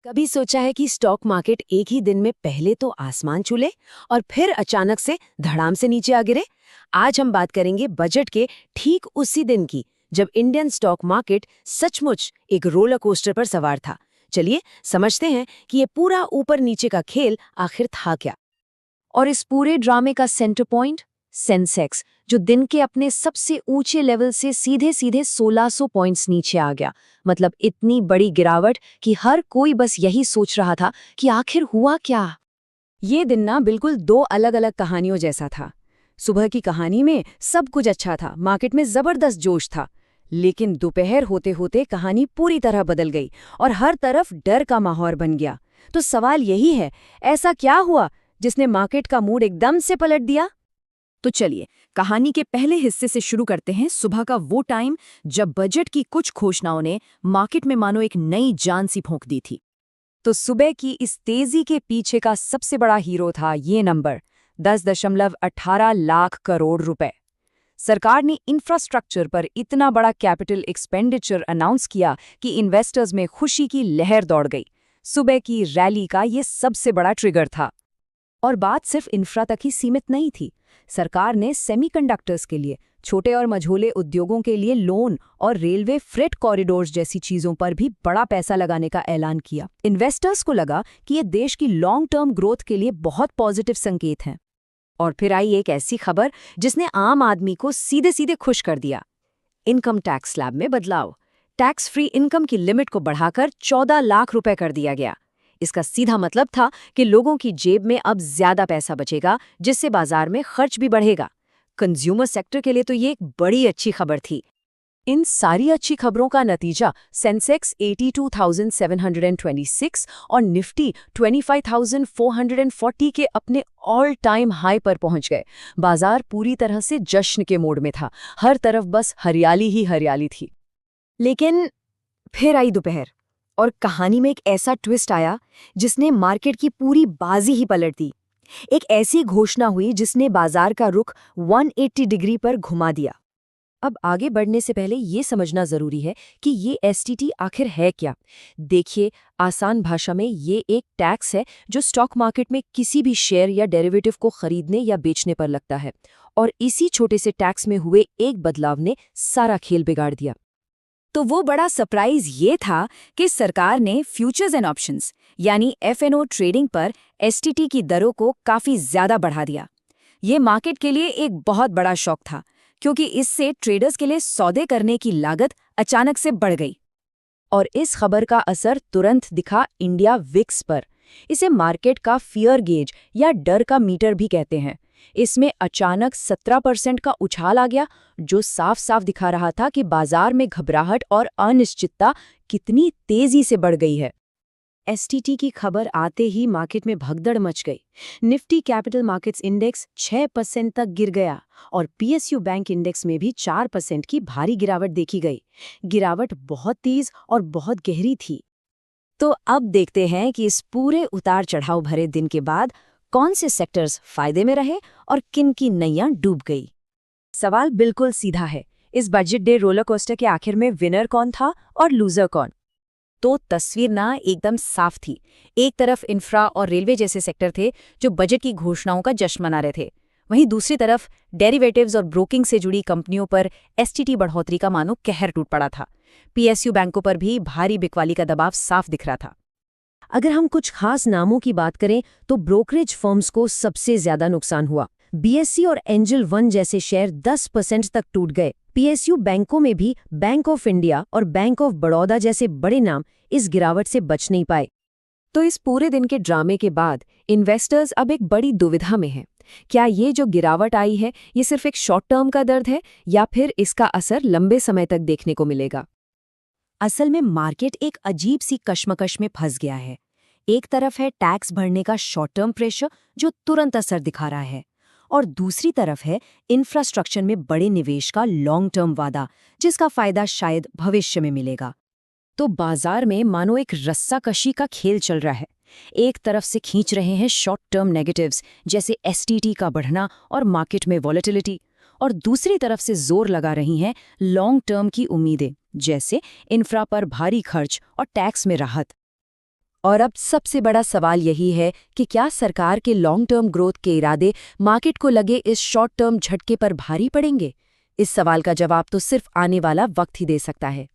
कभी सोचा है कि स्टॉक मार्केट एक ही दिन में पहले तो आसमान छू ले और फिर अचानक से धड़ाम से नीचे आ गिरे। आज हम बात करेंगे बजट के ठीक उसी दिन की जब इंडियन स्टॉक मार्केट सचमुच एक रोलर कोस्टर पर सवार था। चलिए समझते हैं कि ये पूरा ऊपर नीचे का खेल आखिर था क्या। और इस पूरे ड्रामे का सेंटर पॉइंट सेंसेक्स, जो दिन के अपने सबसे ऊंचे लेवल से सीधे सीधे 1600 पॉइंट्स नीचे आ गया। मतलब इतनी बड़ी गिरावट कि हर कोई बस यही सोच रहा था कि आखिर हुआ क्या। ये दिन ना बिल्कुल दो अलग अलग कहानियों जैसा था। सुबह की कहानी में सब कुछ अच्छा था, मार्केट में जबरदस्त जोश था। लेकिन दोपहर होते होते कहानी पूरी तरह बदल गई और हर तरफ डर का माहौल बन गया। तो सवाल यही है, ऐसा क्या हुआ जिसने मार्केट का मूड एकदम से पलट दिया? तो चलिए कहानी के पहले हिस्से से शुरू करते हैं। सुबह का वो टाइम जब बजट की कुछ घोषणाओं ने मार्केट में मानो एक नई जान सी फूंक दी थी। तो सुबह की इस तेजी के पीछे का सबसे बड़ा हीरो था ये नंबर 10.18 लाख करोड़ रुपए। सरकार ने इंफ्रास्ट्रक्चर पर इतना बड़ा कैपिटल एक्सपेंडिचर अनाउंस किया कि इन्वेस्टर्स में खुशी की लहर दौड़ गई। सुबह की रैली का ये सबसे बड़ा ट्रिगर था। और बात सिर्फ इंफ्रा तक ही सीमित नहीं थी। सरकार ने सेमीकंडक्टर्स के लिए, छोटे और मझोले उद्योगों के लिए लोन और रेलवे फ्रेट कॉरिडोर्स जैसी चीजों पर भी बड़ा पैसा लगाने का ऐलान किया। इन्वेस्टर्स को लगा कि ये देश की लॉन्ग टर्म ग्रोथ के लिए बहुत पॉजिटिव संकेत हैं। और फिर आई एक ऐसी खबर जिसने आम आदमी को सीधे सीधे खुश कर दिया। इनकम टैक्स स्लैब में बदलाव। टैक्स फ्री इनकम की लिमिट को बढ़ाकर 14 लाख रुपए कर दिया गया। इसका सीधा मतलब था कि लोगों की जेब में अब ज्यादा पैसा बचेगा, जिससे बाजार में खर्च भी बढ़ेगा। कंज्यूमर सेक्टर के लिए तो ये एक बड़ी अच्छी खबर थी। इन सारी अच्छी खबरों का नतीजा सेंसेक्स 82,726 और निफ्टी 25,440 के अपने ऑल टाइम हाई पर पहुंच गए। बाजार पूरी तरह से जश्न के मोड में था। हर तरफ बस हरियाली ही हरियाली थी। लेकिन फिर आई दोपहर और कहानी में एक ऐसा ट्विस्ट आया जिसने मार्केट की पूरी बाजी ही पलट दी। एक ऐसी घोषणा हुई जिसने बाजार का रुख 180 डिग्री पर घुमा दिया। अब आगे बढ़ने से पहले ये समझना जरूरी है कि ये एसटीटी आखिर है क्या। देखिए, आसान भाषा में ये एक टैक्स है जो स्टॉक मार्केट में किसी भी शेयर या डेरिवेटिव को खरीदने या बेचने पर लगता है। और इसी छोटे से टैक्स में हुए एक बदलाव ने सारा खेल बिगाड़ दिया। तो वो बड़ा सरप्राइज ये था कि सरकार ने फ्यूचर्स एंड ऑप्शंस यानी एफएनओ ट्रेडिंग पर एसटीटी की दरों को काफी ज्यादा बढ़ा दिया। ये मार्केट के लिए एक बहुत बड़ा शॉक था, क्योंकि इससे ट्रेडर्स के लिए सौदे करने की लागत अचानक से बढ़ गई। और इस खबर का असर तुरंत दिखा इंडिया विक्स पर। इसे मार्केट का फियर गेज या डर का मीटर भी कहते हैं। इसमें अचानक 17% का उछाल आ गया, जो साफ साफ दिखा रहा था कि बाजार में घबराहट और अनिश्चितता कितनी तेजी से बढ़ गई है। एसटीटी की खबर आते ही मार्केट में भगदड़ मच गई। निफ्टी कैपिटल मार्केट्स इंडेक्स 6% तक गिर गया और पीएसयू बैंक इंडेक्स में भी 4% की भारी गिरावट देखी गई। गिरावट बहुत तेज और बहुत गहरी थी। तो अब देखते हैं कि इस पूरे उतार चढ़ाव भरे दिन के बाद कौन से सेक्टर्स फायदे में रहे और किन की नैया डूब गई। सवाल बिल्कुल सीधा है, इस बजट डे रोलर कोस्टर के आखिर में विनर कौन था और लूजर कौन? तो तस्वीर ना एकदम साफ थी। एक तरफ इंफ्रा और रेलवे जैसे सेक्टर थे जो बजट की घोषणाओं का जश्न मना रहे थे। वहीं दूसरी तरफ डेरिवेटिव्स और ब्रोकिंग से जुड़ी कंपनियों पर एसटीटी बढ़ोतरी का मानो कहर टूट पड़ा था। पीएसयू बैंकों पर भी भारी बिकवाली का दबाव साफ दिख रहा था। अगर हम कुछ खास नामों की बात करें तो ब्रोकरेज फर्म्स को सबसे ज्यादा नुकसान हुआ। बीएसई और एंजल वन जैसे शेयर 10% तक टूट गए। पीएसयू बैंकों में भी बैंक ऑफ इंडिया और बैंक ऑफ बड़ौदा जैसे बड़े नाम इस गिरावट से बच नहीं पाए। तो इस पूरे दिन के ड्रामे के बाद इन्वेस्टर्स अब एक बड़ी दुविधा में हैं। क्या ये जो गिरावट आई है ये सिर्फ एक शॉर्ट टर्म का दर्द है या फिर इसका असर लंबे समय तक देखने को मिलेगा? असल में मार्केट एक अजीब सी कश्मकश में फंस गया है। एक तरफ है टैक्स भरने का शॉर्ट टर्म प्रेशर जो तुरंत असर दिखा रहा है, और दूसरी तरफ है इंफ्रास्ट्रक्चर में बड़े निवेश का लॉन्ग टर्म वादा जिसका फायदा शायद भविष्य में मिलेगा। तो बाजार में मानो एक रस्साकशी का खेल चल रहा है। एक तरफ से खींच रहे हैं शॉर्ट टर्म नेगेटिव्स जैसे एसटीटी का बढ़ना और मार्केट में वॉलेटिलिटी, और दूसरी तरफ से जोर लगा रही हैं लॉन्ग टर्म की उम्मीदें जैसे इंफ्रा पर भारी खर्च और टैक्स में राहत। और अब सबसे बड़ा सवाल यही है कि क्या सरकार के लॉन्ग टर्म ग्रोथ के इरादे मार्केट को लगे इस शॉर्ट टर्म झटके पर भारी पड़ेंगे? इस सवाल का जवाब तो सिर्फ आने वाला वक्त ही दे सकता है।